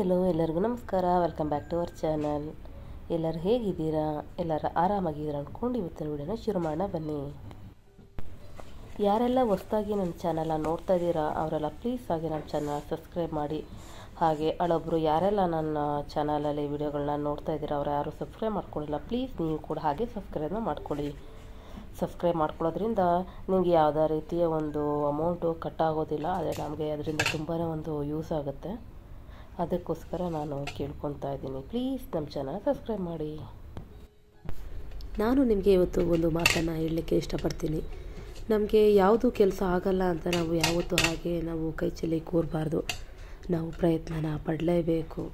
Hello ಎಲ್ಲರಿಗೂ ನಮಸ್ಕಾರ. Welcome back to our channel. ಎಲ್ಲರೂ ಹೇಗಿದ್ದೀರಾ? ಎಲ್ಲರೂ ಆರಾಮಾಗಿದ್ದೀರಾ ಅಂದ್ಕೊಂಡು ಇವತ್ತಿನ ವಿಡಿಯೋನ ಶುರು ಮಾಡೋಣ ಬನ್ನಿ. ಯಾರೆಲ್ಲ ಹೊಸದಾಗಿ ನನ್ನ ಚಾನಲ್ನ ನೋಡ್ತಾ ಇದ್ದೀರಾ ಅವರೆಲ್ಲ ಪ್ಲೀಸ್ ಆಗಿ ನನ್ನ ಚಾನಲ್ ಸಬ್ಸ್ಕ್ರೈಬ್ ಮಾಡಿ. ಹಾಗೆ ಹಳೊಬ್ರು ಯಾರೆಲ್ಲ ನನ್ನ ಚಾನಲಲ್ಲಿ ವಿಡಿಯೋಗಳನ್ನ ನೋಡ್ತಾ ಇದ್ದೀರಾ ಅವ್ರು ಯಾರು ಸಬ್ಸ್ಕ್ರೈಬ್ ಮಾಡ್ಕೊಳ್ಳಿಲ್ಲ, ಪ್ಲೀಸ್ ನೀವು ಕೂಡ ಹಾಗೆ ಸಬ್ಸ್ಕ್ರೈಬ್ನ ಮಾಡ್ಕೊಳ್ಳಿ. ಸಬ್ಸ್ಕ್ರೈಬ್ ಮಾಡ್ಕೊಳ್ಳೋದ್ರಿಂದ ನಿಮಗೆ ಯಾವುದೇ ರೀತಿಯ ಒಂದು ಅಮೌಂಟು ಕಟ್ ಆಗೋದಿಲ್ಲ. ಆದರೆ ನಮಗೆ ಅದರಿಂದ ತುಂಬಾ ಒಂದು ಯೂಸ್ ಆಗುತ್ತೆ. ಅದಕ್ಕೋಸ್ಕರ ನಾನು ಕೇಳ್ಕೊತಾ ಇದ್ದೀನಿ, ಪ್ಲೀಸ್ ನಮ್ಮ ಚಾನಲ್ ಸಬ್ಸ್ಕ್ರೈಬ್ ಮಾಡಿ. ನಾನು ನಿಮಗೆ ಇವತ್ತು ಒಂದು ಮಾತನ್ನು ಹೇಳಲಿಕ್ಕೆ ಇಷ್ಟಪಡ್ತೀನಿ. ನಮಗೆ ಯಾವುದು ಕೆಲಸ ಆಗಲ್ಲ ಅಂತ ನಾವು ಯಾವತ್ತೂ ಹಾಗೆ ನಾವು ಕೈ ಚೆಲ್ಲಿ ಕೂರಬಾರ್ದು. ನಾವು ಪ್ರಯತ್ನನ ಪಡಲೇಬೇಕು.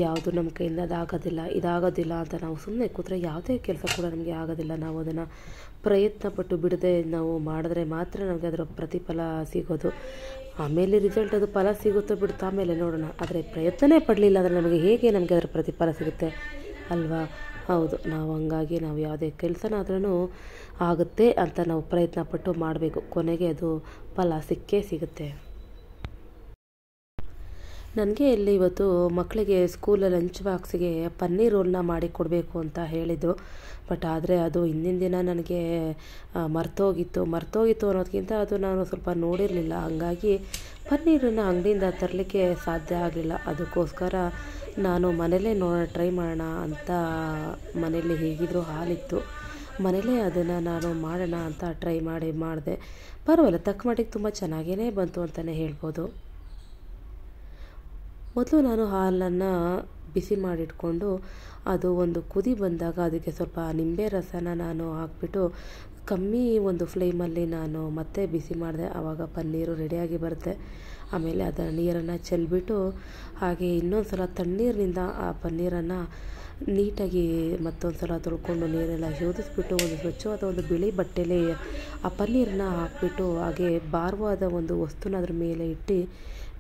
ಯಾವುದು ನಮ್ಮ ಕೈಯಿಂದ ಇದಾಗೋದಿಲ್ಲ ಅಂತ ನಾವು ಸುಮ್ಮನೆ ಕೂತ್ರೆ ಯಾವುದೇ ಕೆಲಸ ಕೂಡ ನಮಗೆ ಆಗೋದಿಲ್ಲ. ನಾವು ಅದನ್ನು ಪ್ರಯತ್ನಪಟ್ಟು ಬಿಡದೆ ನಾವು ಮಾಡಿದ್ರೆ ಮಾತ್ರ ನಮಗೆ ಅದರ ಪ್ರತಿಫಲ ಸಿಗೋದು. ಆಮೇಲೆ ರಿಸಲ್ಟ್ ಅದು ಫಲ ಸಿಗುತ್ತೋ ಬಿಡುತ್ತೋ ಆಮೇಲೆ ನೋಡೋಣ. ಆದರೆ ಪ್ರಯತ್ನನೇ ಪಡಲಿಲ್ಲ ಅಂದರೆ ನಮಗೆ ಅದರ ಪ್ರತಿಫಲ ಸಿಗುತ್ತೆ ಅಲ್ವಾ? ಹೌದು, ಹಂಗಾಗಿ ನಾವು ಯಾವುದೇ ಕೆಲಸನಾದ್ರೂ ಆಗುತ್ತೆ ಅಂತ ನಾವು ಪ್ರಯತ್ನಪಟ್ಟು ಮಾಡಬೇಕು. ಕೊನೆಗೆ ಅದು ಫಲ ಸಿಕ್ಕೇ ಸಿಗುತ್ತೆ. ನನಗೆ ಇಲ್ಲಿ ಇವತ್ತು ಮಕ್ಕಳಿಗೆ ಸ್ಕೂಲಲ್ಲಿ ಲಂಚ್ ಬಾಕ್ಸಿಗೆ ಪನ್ನೀರ್ ರೋಲ್ನ ಮಾಡಿ ಕೊಡಬೇಕು ಅಂತ ಹೇಳಿದ್ದು. ಬಟ್ ಆದರೆ ಅದು ಹಿಂದಿನ ದಿನ ನನಗೆ ಮರ್ತೋಗಿತ್ತು ಅನ್ನೋದಕ್ಕಿಂತ ಅದು ನಾನು ಸ್ವಲ್ಪ ನೋಡಿರಲಿಲ್ಲ. ಹಂಗಾಗಿ ಪನ್ನೀರನ್ನು ಅಂಗಡಿಯಿಂದ ತರಲಿಕ್ಕೆ ಸಾಧ್ಯ ಆಗಲಿಲ್ಲ. ಅದಕ್ಕೋಸ್ಕರ ನಾನು ಮನೇಲೇ ಟ್ರೈ ಮಾಡೋಣ ಅಂತ ಮನೇಲಿ ಹೇಗಿದ್ದರೂ ಹಾಲಿತ್ತು. ಮನೇಲೇ ಅದನ್ನು ನಾನು ಮಾಡೋಣ ಅಂತ ಟ್ರೈ ಮಾಡಿದೆ. ಪರವಾಗಿಲ್ಲ, ತಕ್ಕ ಮಟ್ಟಿಗೆ ತುಂಬ ಚೆನ್ನಾಗೇ ಬಂತು ಅಂತಲೇ ಹೇಳ್ಬೋದು. ಮೊದಲು ನಾನು ಹಾಲನ್ನು ಬಿಸಿ ಮಾಡಿಟ್ಕೊಂಡು ಅದು ಒಂದು ಕುದಿ ಬಂದಾಗ ಅದಕ್ಕೆ ಸ್ವಲ್ಪ ನಿಂಬೆ ರಸನ ನಾನು ಹಾಕ್ಬಿಟ್ಟು ಕಮ್ಮಿ ಒಂದು ಫ್ಲೇಮಲ್ಲಿ ನಾನು ಮತ್ತೆ ಬಿಸಿ ಮಾಡಿದೆ. ಆವಾಗ ಪನ್ನೀರು ರೆಡಿಯಾಗಿ ಬರುತ್ತೆ. ಆಮೇಲೆ ಅದರ ನೀರನ್ನು ಚೆಲ್ಲಿಬಿಟ್ಟು ಹಾಗೆ ಇನ್ನೊಂದು ಸಲ ತಣ್ಣೀರಿನಿಂದ ಆ ಪನ್ನೀರನ್ನು ನೀಟಾಗಿ ಮತ್ತೊಂದು ಸಲ ತೊಳ್ಕೊಂಡು ನೀರೆಲ್ಲ ಶೋಧಿಸ್ಬಿಟ್ಟು ಒಂದು ಸ್ವಚ್ಛವಾದ ಒಂದು ಬಿಳಿ ಬಟ್ಟೆಯಲ್ಲಿ ಆ ಪನ್ನೀರನ್ನ ಹಾಕಿಬಿಟ್ಟು ಹಾಗೆ ಭಾರವಾದ ಒಂದು ವಸ್ತುನ ಅದ್ರ ಮೇಲೆ ಇಟ್ಟು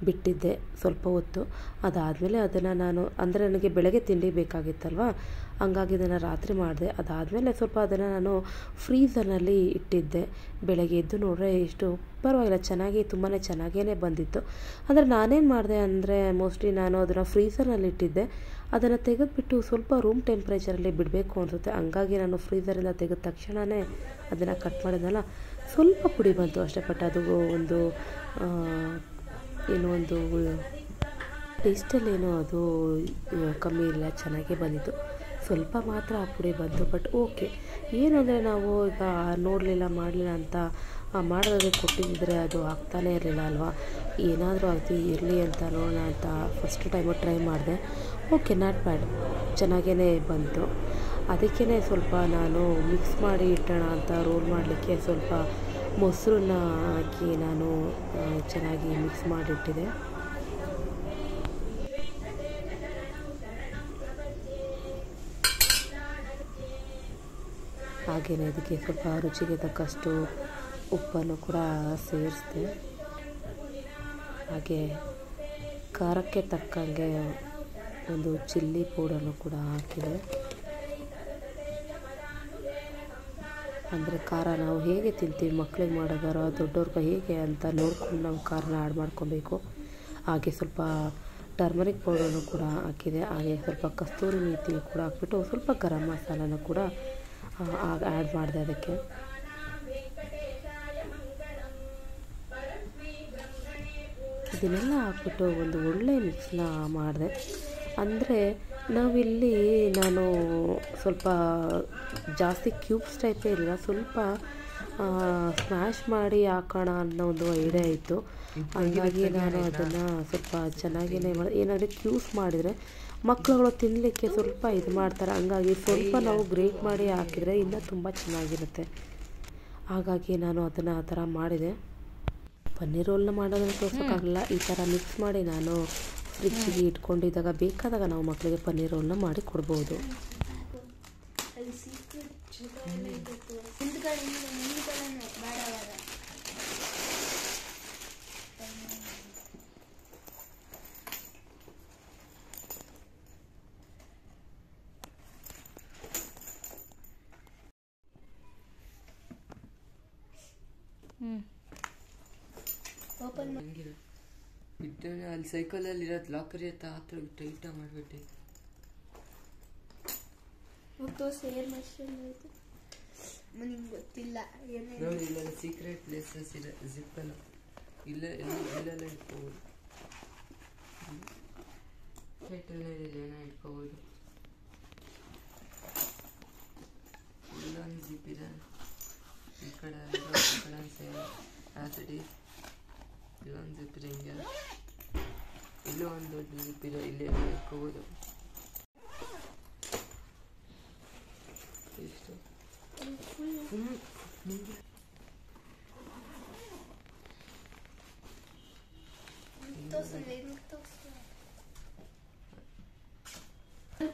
ಬಿಟ್ಟಿದ್ದೆ ಸ್ವಲ್ಪ ಹೊತ್ತು. ಅದಾದಮೇಲೆ ಅದನ್ನು ನಾನು ನನಗೆ ಬೆಳಗ್ಗೆ ತಿಂಡಿ ಬೇಕಾಗಿತ್ತಲ್ವ, ಹಂಗಾಗಿ ಇದನ್ನು ರಾತ್ರಿ ಮಾಡಿದೆ. ಅದಾದಮೇಲೆ ಸ್ವಲ್ಪ ಅದನ್ನು ನಾನು ಫ್ರೀಝರ್ನಲ್ಲಿ ಇಟ್ಟಿದ್ದೆ. ಬೆಳಗ್ಗೆ ಎದ್ದು ನೋಡಿದ್ರೆ ಎಷ್ಟು ಪರವಾಗಿಲ್ಲ, ತುಂಬಾ ಚೆನ್ನಾಗೇ ಬಂದಿತ್ತು. ಅಂದರೆ ನಾನೇನು ಮಾಡಿದೆ ಅಂದರೆ ಮೋಸ್ಟ್ಲಿ ನಾನು ಅದನ್ನು ಫ್ರೀಝರ್ನಲ್ಲಿ ಇಟ್ಟಿದ್ದೆ. ಅದನ್ನು ತೆಗೆದುಬಿಟ್ಟು ಸ್ವಲ್ಪ ರೂಮ್ ಟೆಂಪ್ರೇಚರಲ್ಲಿ ಬಿಡಬೇಕು ಅನಿಸುತ್ತೆ. ಹಂಗಾಗಿ ನಾನು ಫ್ರೀಝರಿಂದ ತೆಗೆದ ತಕ್ಷಣವೇ ಅದನ್ನು ಕಟ್ ಮಾಡಿದ್ನಲ್ಲ, ಸ್ವಲ್ಪ ಪುಡಿ ಬಂತು ಅಷ್ಟೇ. ಬಟ್ ಅದು ಒಂದು ಟೇಸ್ಟಲ್ಲೇನೋ ಅದು ಕಮ್ಮಿ ಇಲ್ಲ, ಚೆನ್ನಾಗೇ ಬಂದಿತ್ತು. ಸ್ವಲ್ಪ ಮಾತ್ರ ಆ ಪುಡಿ ಬಂತು. ಬಟ್ ಓಕೆ, ಏನು ಅಂದರೆ ನಾವು ಈಗ ಮಾಡಲಿಲ್ಲ ಅಂತ ಮಾಡೋದಕ್ಕೆ ಕೊಟ್ಟಿದ್ದರೆ ಅದು ಆಗ್ತಾನೇ ಇರಲಿಲ್ಲ ಅಲ್ವಾ? ಏನಾದರೂ ಇರಲಿ ಅಂತ ನೋಡೋಣ ಅಂತ ಫಸ್ಟ್ ಟೈಮು ಟ್ರೈ ಮಾಡಿದೆ. ಓಕೆ, ನಾಟ್ ಬ್ಯಾಡ್, ಚೆನ್ನಾಗೇ ಬಂತು. ಅದಕ್ಕೇ ಸ್ವಲ್ಪ ನಾನು ಮಿಕ್ಸ್ ಮಾಡಿ ಇಟ್ಟೋಣ ಅಂತ ರೋಲ್ ಮಾಡಲಿಕ್ಕೆ ಸ್ವಲ್ಪ ಮೊಸರನ್ನ ಹಾಕಿ ನಾನು ಚೆನ್ನಾಗಿ ಮಿಕ್ಸ್ ಮಾಡಿಟ್ಟಿದೆ. ಹಾಗೆಯೇ ಅದಕ್ಕೆ ಸ್ವಲ್ಪ ರುಚಿಗೆ ತಕ್ಕಷ್ಟು ಉಪ್ಪನ್ನು ಕೂಡ ಸೇರಿಸಿದೆ. ಹಾಗೆ ಖಾರಕ್ಕೆ ತಕ್ಕಂಗೆ ಒಂದು ಚಿಲ್ಲಿ ಪೌಡರನ್ನು ಕೂಡ ಹಾಕಿದೆ. ಅಂದರೆ ಖಾರ ನಾವು ಹೇಗೆ ತಿಂತೀವಿ, ಮಕ್ಕಳಿಗೆ ಮಾಡೋದಾರೋ ದೊಡ್ಡವ್ರಿಗೆ ಹೇಗೆ ಅಂತ ನೋಡ್ಕೊಂಡು ನಾವು ಖಾರನ ಆ್ಯಡ್ ಮಾಡ್ಕೊಬೇಕು. ಹಾಗೆ ಸ್ವಲ್ಪ ಟರ್ಮರಿಕ್ ಪೌಡರನ್ನು ಕೂಡ ಹಾಕಿದೆ. ಹಾಗೆ ಸ್ವಲ್ಪ ಕಸ್ತೂರಿ ಮೇಥಿ ಕೂಡ ಹಾಕ್ಬಿಟ್ಟು ಸ್ವಲ್ಪ ಗರಂ ಮಸಾಲನ ಕೂಡ ಆ್ಯಡ್ ಮಾಡಿದೆ ಅದಕ್ಕೆ. ಇದನ್ನೆಲ್ಲ ಹಾಕ್ಬಿಟ್ಟು ಒಂದು ಒಳ್ಳೆ ಮಿಕ್ಸ್ನ ಮಾಡಿದೆ. ಅಂದರೆ ನಾನು ಸ್ವಲ್ಪ ಜಾಸ್ತಿ ಕ್ಯೂಬ್ಸ್ ಟೈಪೇ ಇಲ್ಲ, ಸ್ವಲ್ಪ ಸ್ಮ್ಯಾಶ್ ಮಾಡಿ ಹಾಕೋಣ ಅನ್ನೋ ಒಂದು ಐಡಿಯಾ ಇತ್ತು. ಹಾಗಾಗಿ ನಾನು ಅದನ್ನು ಸ್ವಲ್ಪ ಚೆನ್ನಾಗೇ ಏನಾದರೂ ಕ್ಯೂಬ್ಸ್ ಮಾಡಿದರೆ ಮಕ್ಕಳುಗಳು ತಿನ್ನಲಿಕ್ಕೆ ಸ್ವಲ್ಪ ಇದು ಮಾಡ್ತಾರೆ. ಹಂಗಾಗಿ ಸ್ವಲ್ಪ ನಾವು ಗ್ರೇಟ್ ಮಾಡಿ ಹಾಕಿದರೆ ಇನ್ನೂ ತುಂಬ ಚೆನ್ನಾಗಿರುತ್ತೆ. ಹಾಗಾಗಿ ನಾನು ಅದನ್ನು ಆ ಥರ ಮಾಡಿದೆ. ಪನ್ನೀರ್ ರೋಲ್ನ ಮಾಡೋದನ್ನು ತೋರ್ಸೋಕ್ಕಾಗಲ್ಲ, ಈ ಥರ ಮಿಕ್ಸ್ ಮಾಡಿ ನಾನು ಫ್ರಿಜ್ಜಿಗೆ ಇಟ್ಕೊಂಡಿದ್ದಾಗ ಬೇಕಾದಾಗ ನಾವು ಮಕ್ಕಳಿಗೆ ಪನ್ನೀರ್ ರೋಲ್ನ ಮಾಡಿ ಕೊಡ್ಬೋದು. ಅಲ್ಲಿ ಸೈಕಲಲ್ಲಿ ಇರೋದು ಲಾಕರ್ ಎತ್ತ ಹತ್ರ ಟೈಟ ಮಾಡಿಬಿಟ್ಟು ನಿಂಗೆ ಗೊತ್ತಿಲ್ಲ ನೋಡಿ ಇಲ್ಲೆಲ್ಲ ಸೀಕ್ರೆಟ್ ಪ್ಲೇಸಸ್ ಇದೆ ಜಿಪ್ಪೆಲ್ಲ ಇಲ್ಲೆಲ್ಲ ಇಟ್ಕೋಬೋದು ಏನೋ ಇಟ್ಕೋಬೋದು ಇಲ್ಲೊಂದು ಜಿಪ್ ಇದೆ ಈ ಕಡೆ ಸೇಮ್ ಆಸಿಡಿ ಇಲ್ಲೊಂದು ಜಿಪ್ ಇದೆ ಹಿಂಗೆ ಇಲ್ಲೂ ಒಂದು ದೊಡ್ಡ ಜಿಪ್ ಇದೆ ಇಲ್ಲಿ ಇಟ್ಕೋಬೋದು ಇಷ್ಟು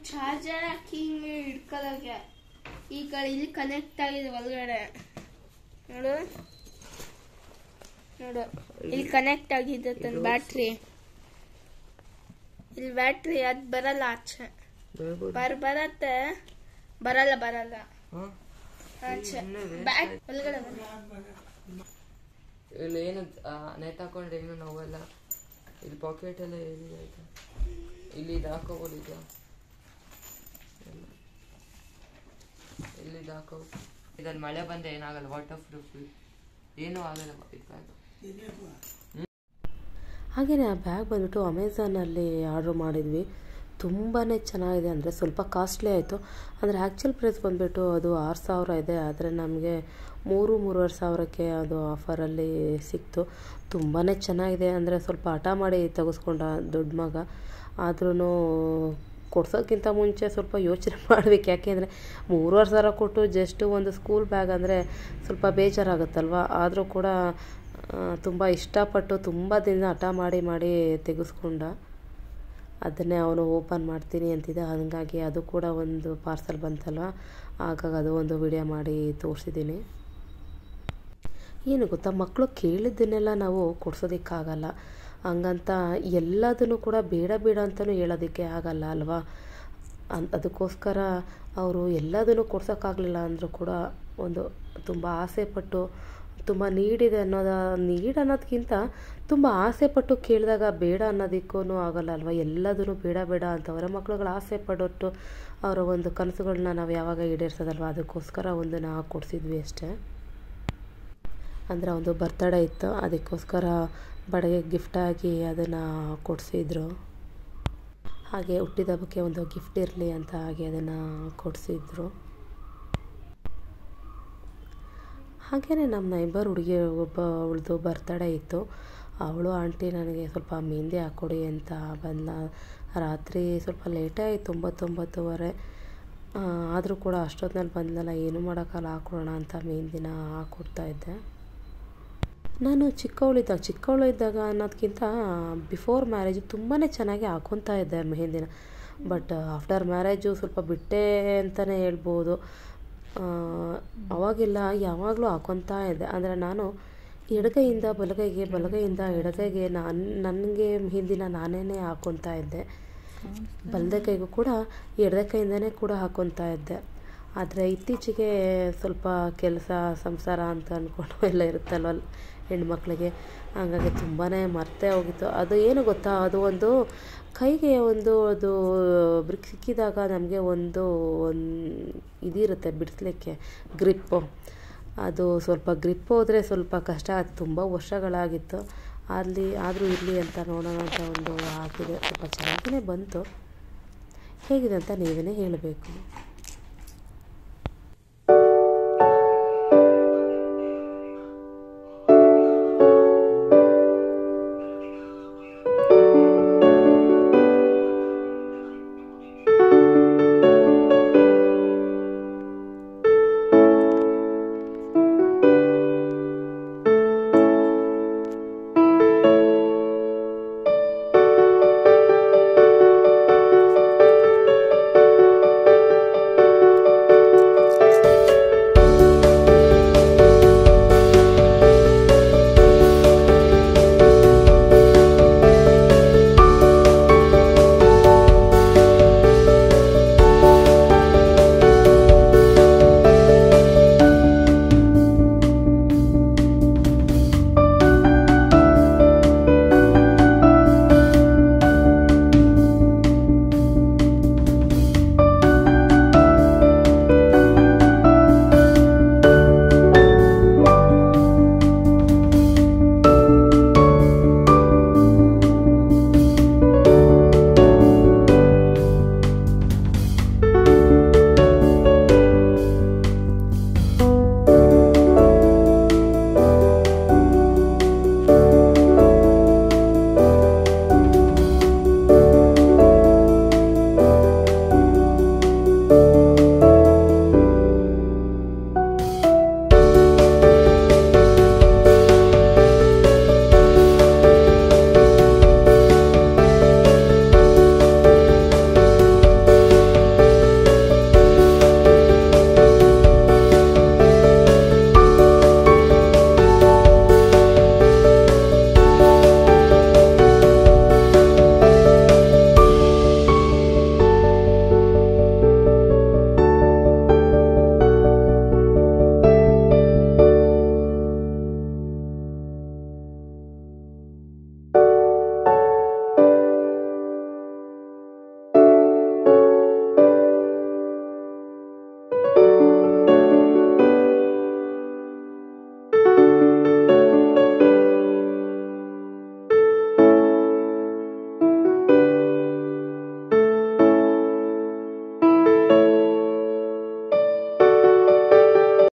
ಚಾರ್ಜರ್ ಹಾಕಿ ಹಿಂಗೆ ಹಿಡ್ಕೊಳ್ಳೋಕೆ ಈ ಕಡೆ ಇಲ್ಲಿ ಕನೆಕ್ಟ್ ಆಗಿದೆ ಒಳಗಡೆ ನೋಡು ನೋಡು ಇಲ್ಲಿ ಕನೆಕ್ಟ್ ಆಗಿದೆ ತನ್ನ ಬ್ಯಾಟ್ರಿ ಇಲ್ಲಿ ಬ್ಯಾಟ್ರಿ ಅದು ಬರಲ್ಲ ಆಚೆ ಬರತ್ತೆ ಬರಲ್ಲ ಆಚೆ ಒಳಗಡೆ ಇಲ್ಲಿ ಏನು ನೇತಾಕೊಂಡ್ರೆ ಏನು ನೋವಲ್ಲ ಇಲ್ಲಿ ಪಾಕೆಟ್ ಎಲ್ಲ ಏನಿದೆ ಆಯ್ತಾ ಇಲ್ಲಿ ಇದು ಹಾಕೋಬೋದು ಈಗ ಇಲ್ಲಿ ಇದು ಹಾಕೋ ಇದ್ರಲ್ಲಿ ಮಳೆ ಬಂದರೆ ಏನಾಗಲ್ಲ ವಾಟರ್ ಪ್ರೂಫ್ ಏನೂ ಆಗಲ್ಲ ಹಾಗೆಯೇ ಆ ಬ್ಯಾಗ್ ಬಂದ್ಬಿಟ್ಟು ಅಮೆಝಾನಲ್ಲಿ ಆರ್ಡ್ರ್ ಮಾಡಿದ್ವಿ ತುಂಬಾ ಚೆನ್ನಾಗಿದೆ ಅಂದರೆ ಸ್ವಲ್ಪ ಕಾಸ್ಟ್ಲಿ ಆಯಿತು ಅಂದರೆ ಆ್ಯಕ್ಚುಲ್ ಪ್ರೈಸ್ ಬಂದುಬಿಟ್ಟು ಅದು 6000 ಇದೆ ಆದರೆ ನಮಗೆ 3,500 ಅದು ಆಫರಲ್ಲಿ ಸಿಕ್ತು ತುಂಬಾ ಚೆನ್ನಾಗಿದೆ ಅಂದರೆ ಸ್ವಲ್ಪ ಹಠ ಮಾಡಿ ತೆಗೆಸ್ಕೊಂಡ ದೊಡ್ಡ ಮಗ ಆದ್ರೂ ಕೊಡ್ಸೋಕ್ಕಿಂತ ಮುಂಚೆ ಸ್ವಲ್ಪ ಯೋಚನೆ ಮಾಡಬೇಕು ಯಾಕೆಂದರೆ 3,500 ಕೊಟ್ಟು ಜಸ್ಟ್ ಒಂದು ಸ್ಕೂಲ್ ಬ್ಯಾಗ್ ಅಂದರೆ ಸ್ವಲ್ಪ ಬೇಜಾರಾಗುತ್ತಲ್ವ ಆದರೂ ಕೂಡ ತುಂಬ ಇಷ್ಟಪಟ್ಟು ತುಂಬ ದಿನ ಹಠ ಮಾಡಿ ತೆಗೆಸ್ಕೊಂಡ ಅದನ್ನೇ ಅವನು ಓಪನ್ ಮಾಡ್ತೀನಿ ಅಂತಿದ್ದ ಹಾಗಾಗಿ ಅದು ಕೂಡ ಒಂದು ಪಾರ್ಸಲ್ ಬಂತಲ್ವ ಹಾಗಾಗಿ ಅದು ಒಂದು ವಿಡಿಯೋ ಮಾಡಿ ತೋರಿಸಿದ್ದೀನಿ ಏನು ಗೊತ್ತಾ ಮಕ್ಕಳು ಕೇಳಿದ್ದನ್ನೆಲ್ಲ ನಾವು ಕೊಡ್ಸೋದಕ್ಕಾಗಲ್ಲ ಹಂಗಂತ ಎಲ್ಲದನ್ನು ಕೂಡ ಬೇಡ ಅಂತಲೂ ಹೇಳೋದಕ್ಕೆ ಆಗಲ್ಲ ಅಲ್ವಾ ಅದಕ್ಕೋಸ್ಕರ ಅವರು ಎಲ್ಲದನ್ನು ಕೊಡ್ಸೋಕ್ಕಾಗಲಿಲ್ಲ ಅಂದರೂ ಕೂಡ ಒಂದು ತುಂಬ ಆಸೆಪಟ್ಟು ತುಂಬ ನೀಡಿದೆ ಅನ್ನೋದಕ್ಕಿಂತ ತುಂಬ ಆಸೆಪಟ್ಟು ಕೇಳಿದಾಗ ಬೇಡ ಅನ್ನೋದಕ್ಕೂ ಆಗಲ್ಲ ಅಲ್ವ ಎಲ್ಲದನ್ನು ಬೇಡ ಅಂತ ಅವರ ಮಕ್ಕಳುಗಳ ಆಸೆ ಪಡೋಟ್ಟು ಅವರ ಒಂದು ಕನಸುಗಳನ್ನ ನಾವು ಯಾವಾಗ ಈಡೇರಿಸೋದಲ್ವ ಅದಕ್ಕೋಸ್ಕರ ಒಂದು ನಾವು ಕೊಡಿಸಿದ್ವಿ ಅಷ್ಟೇ ಅಂದರೆ ಒಂದು ಬರ್ತಡೇ ಇತ್ತು ಅದಕ್ಕೋಸ್ಕರ ಬಡಗೆ ಗಿಫ್ಟಾಗಿ ಅದನ್ನು ಕೊಡಿಸಿದ್ರು ಹಾಗೆ ಹುಟ್ಟಿದ ಹಬ್ಬಕ್ಕೆ ಒಂದು ಗಿಫ್ಟ್ ಇರಲಿ ಅಂತ ಹಾಗೆ ಅದನ್ನು ಕೊಡಿಸಿದ್ರು ಹಾಗೆಯೇ ನಮ್ಮ ನೈಬರ್ ಹುಡುಗಿ ಅವಳದು ಬರ್ತಡೇ ಇತ್ತು ಅವಳು ಆಂಟಿ ನನಗೆ ಸ್ವಲ್ಪ ಮೆಹಂದಿ ಹಾಕ್ಕೊಡಿ ಅಂತ ಬಂದ ರಾತ್ರಿ ಸ್ವಲ್ಪ ಲೇಟೇ ಆಯಿತು 9:30 ಆದರೂ ಕೂಡ ಅಷ್ಟೊತ್ತಿನಲ್ಲಿ ಬಂದಲ್ಲ ಏನು ಮಾಡೋಕ್ಕಲ್ಲ ಹಾಕ್ಕೊಡೋಣ ಅಂತ ಮೆಹಂದಿನ ಹಾಕ್ಕೊಡ್ತಾಯಿದ್ದೆ ನಾನು ಚಿಕ್ಕವಳು ಇದ್ದಾಗ ಅನ್ನೋದಕ್ಕಿಂತ ಬಿಫೋರ್ ಮ್ಯಾರೇಜ್ ತುಂಬಾ ಚೆನ್ನಾಗಿ ಹಾಕ್ಕೊತಾ ಇದ್ದೆ ಮೆಹಂದಿನ ಬಟ್ ಆಫ್ಟರ್ ಮ್ಯಾರೇಜು ಸ್ವಲ್ಪ ಬಿಟ್ಟೆ ಅಂತಲೇ ಹೇಳ್ಬೋದು ಅವಾಗೆಲ್ಲ ಯಾವಾಗಲೂ ಹಾಕ್ಕೊತಾ ಇದ್ದೆ ಅಂದರೆ ನಾನು ಎಡಗೈಯಿಂದ ಬಲಗೈಯಿಂದ ಎಡಗೈಗೆ ನನಗೆ ಮೆಹಂದಿನ ನಾನೇ ಹಾಕ್ಕೊತಾ ಇದ್ದೆ ಬಲದ ಕೈಗೂ ಕೂಡ ಎಡದ ಕೈಯಿಂದನೇ ಕೂಡ ಹಾಕ್ಕೊತಾ ಇದ್ದೆ ಆದರೆ ಇತ್ತೀಚೆಗೆ ಸ್ವಲ್ಪ ಕೆಲಸ ಸಂಸಾರ ಅಂತ ಅಂದ್ಕೊಂಡು ಎಲ್ಲ ಇರುತ್ತಲ್ವ ಹೆಣ್ಮಕ್ಳಿಗೆ ಹಾಗಾಗಿ ತುಂಬಾ ಮರ್ತೇ ಹೋಗಿತ್ತು ಅದು ಏನು ಗೊತ್ತಾ ಅದು ಒಂದು ಕೈಗೆ ಅದು ಬ್ರಿಕ್ ಸಿಕ್ಕಿದಾಗ ನಮಗೆ ಒಂದು ಇದಿರುತ್ತೆ ಬಿಡಿಸ್ಲಿಕ್ಕೆ ಗ್ರಿಪ್ಪು ಅದು ಸ್ವಲ್ಪ ಗ್ರಿಪ್ ಹೋದರೆ ಸ್ವಲ್ಪ ಕಷ್ಟ ಆಯ್ತು ತುಂಬ ವರ್ಷಗಳಾಗಿತ್ತು ಆದರೂ ಇರಲಿ ಅಂತ ನೋಡೋಣ ಅಂತ ಒಂದು ಹಾಕಿದೆ ಸ್ವಲ್ಪ ಚೆನ್ನಾಗೇ ಬಂತು ಹೇಗಿದೆ ಅಂತ ನೀವೇ ಹೇಳಬೇಕು